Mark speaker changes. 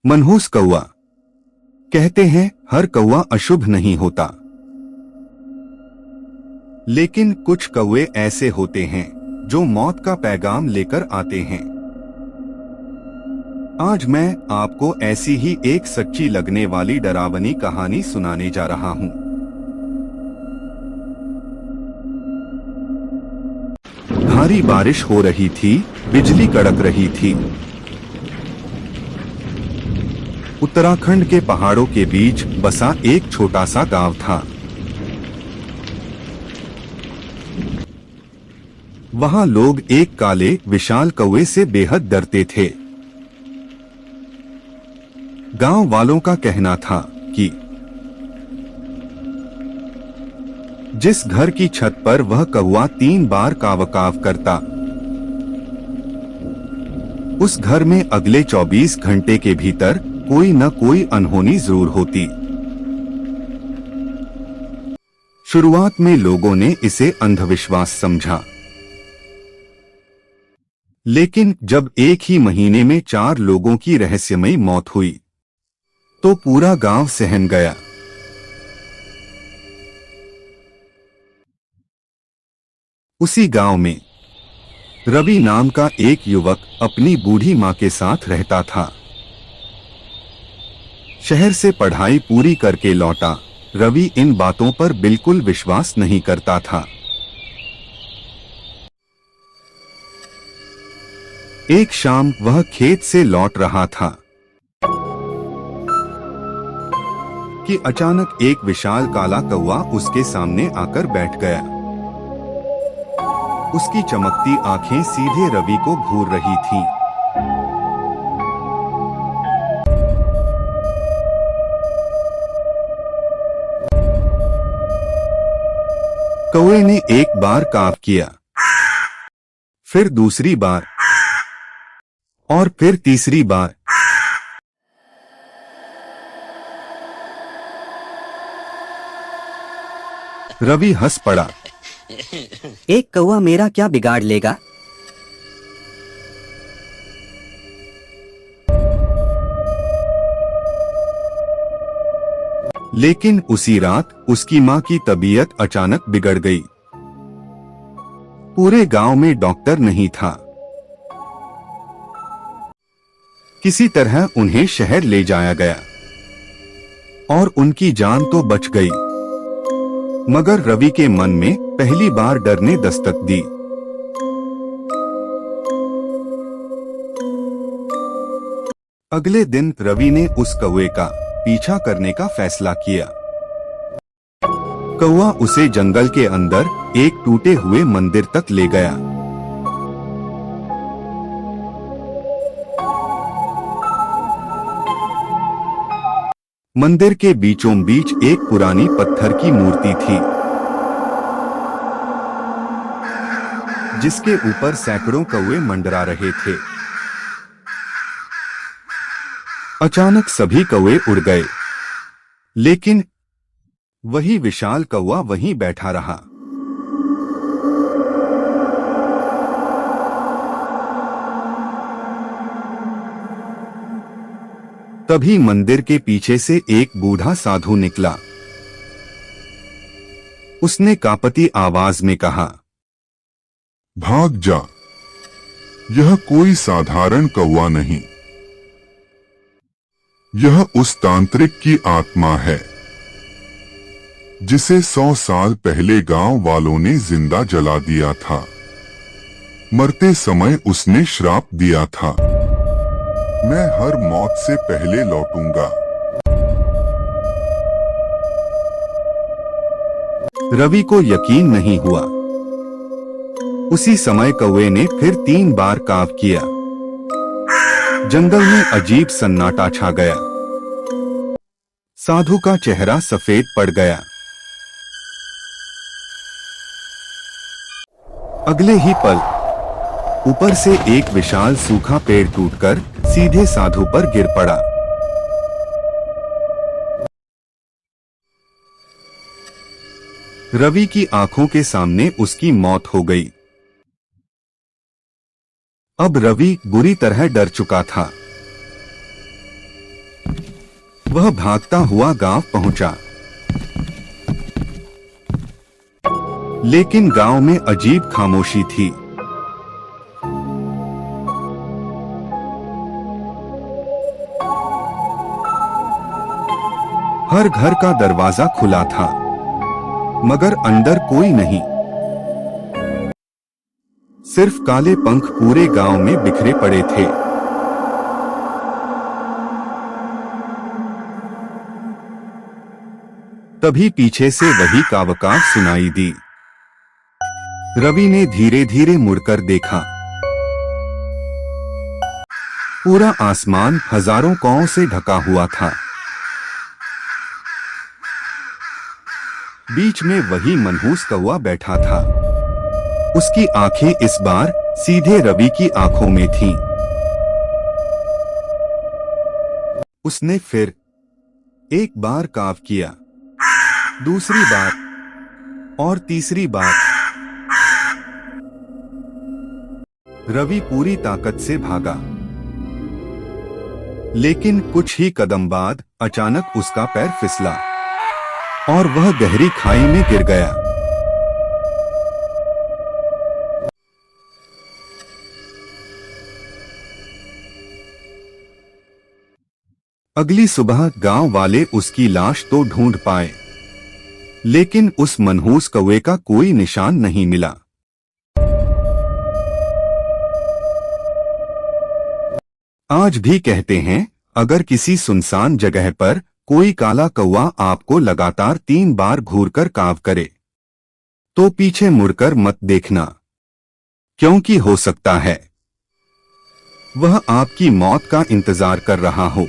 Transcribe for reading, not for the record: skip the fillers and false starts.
Speaker 1: मनहूस कौवा। कहते हैं हर कौवा अशुभ नहीं होता, लेकिन कुछ कौवे ऐसे होते हैं जो मौत का पैगाम लेकर आते हैं। आज मैं आपको ऐसी ही एक सच्ची लगने वाली डरावनी कहानी सुनाने जा रहा हूं। भारी बारिश हो रही थी, बिजली कड़क रही थी। उत्तराखंड के पहाड़ों के बीच बसा एक छोटा सा गांव था। वहां लोग एक काले विशाल कौवे से बेहद डरते थे। गांव वालों का कहना था कि जिस घर की छत पर वह कौवा 3 बार काव-काव करता, उस घर में अगले 24 घंटे के भीतर कोई न कोई अनहोनी जरूर होती। शुरुआत में लोगों ने इसे अंधविश्वास समझा, लेकिन जब एक ही महीने में 4 लोगों की रहस्यमयी मौत हुई, तो पूरा गांव सहम गया। उसी गांव में रवि नाम का एक युवक अपनी बूढ़ी मां के साथ रहता था। शहर से पढ़ाई पूरी करके लौटा रवि इन बातों पर बिल्कुल विश्वास नहीं करता था। एक शाम वह खेत से लौट रहा था कि अचानक एक विशाल काला कौवा उसके सामने आकर बैठ गया। उसकी चमकती आंखें सीधे रवि को घूर रही थीं। कौवे ने एक बार काव किया, फिर दूसरी बार और फिर तीसरी बार। रवि हंस पड़ा।
Speaker 2: एक कौवा मेरा क्या बिगाड़ लेगा?
Speaker 1: लेकिन उसी रात उसकी मां की तबीयत अचानक बिगड़ गई। पूरे गांव में डॉक्टर नहीं था। किसी तरह उन्हें शहर ले जाया गया और उनकी जान तो बच गई, मगर रवि के मन में पहली बार डर ने दस्तक दी। अगले दिन रवि ने उस कौवे का पीछा करने का फैसला किया। कौवा उसे जंगल के अंदर एक टूटे हुए मंदिर तक ले गया। मंदिर के बीचों बीच एक पुरानी पत्थर की मूर्ति थी, जिसके ऊपर सैकड़ों कौवे मंडरा रहे थे। अचानक सभी कौवे उड़ गए, लेकिन वही विशाल कौवा वहीं बैठा रहा। तभी मंदिर के पीछे से एक बूढ़ा साधु निकला। उसने कांपती आवाज में कहा,
Speaker 3: भाग जा, यह कोई साधारण कौवा नहीं, यह उस तांत्रिक की आत्मा है जिसे 100 साल पहले गांव वालों ने जिंदा जला दिया था। मरते समय उसने श्राप दिया था, मैं हर मौत से पहले लौटूंगा।
Speaker 1: रवि को यकीन नहीं हुआ। उसी समय कौवे ने फिर 3 बार काव किया। जंगल में अजीब सन्नाटा छा गया। साधु का चेहरा सफेद पड़ गया। अगले ही पल ऊपर से एक विशाल सूखा पेड़ टूटकर सीधे साधु पर गिर पड़ा। रवि की आंखों के सामने उसकी मौत हो गई। अब रवि बुरी तरह डर चुका था। वह भागता हुआ गांव पहुंचा, लेकिन गांव में अजीब खामोशी थी। हर घर का दरवाजा खुला था, मगर अंदर कोई नहीं। सिर्फ काले पंख पूरे गांव में बिखरे पड़े थे। तभी पीछे से वही कावकाव सुनाई दी। रवि ने धीरे धीरे मुड़कर देखा। पूरा आसमान हजारों कौओं से ढका हुआ था। बीच में वही मनहूस कौवा बैठा था। उसकी आंखें इस बार सीधे रवि की आंखों में थीं। उसने फिर एक बार काव किया, दूसरी बार और तीसरी बार। रवि पूरी ताकत से भागा, लेकिन कुछ ही कदम बाद अचानक उसका पैर फिसला और वह गहरी खाई में गिर गया। अगली सुबह गांव वाले उसकी लाश तो ढूंढ पाए, लेकिन उस मनहूस कौवे का कोई निशान नहीं मिला। आज भी कहते हैं, अगर किसी सुनसान जगह पर कोई काला कौवा आपको लगातार 3 बार घूरकर काव करे, तो पीछे मुड़कर मत देखना, क्योंकि हो सकता है वह आपकी मौत का इंतजार कर रहा हो।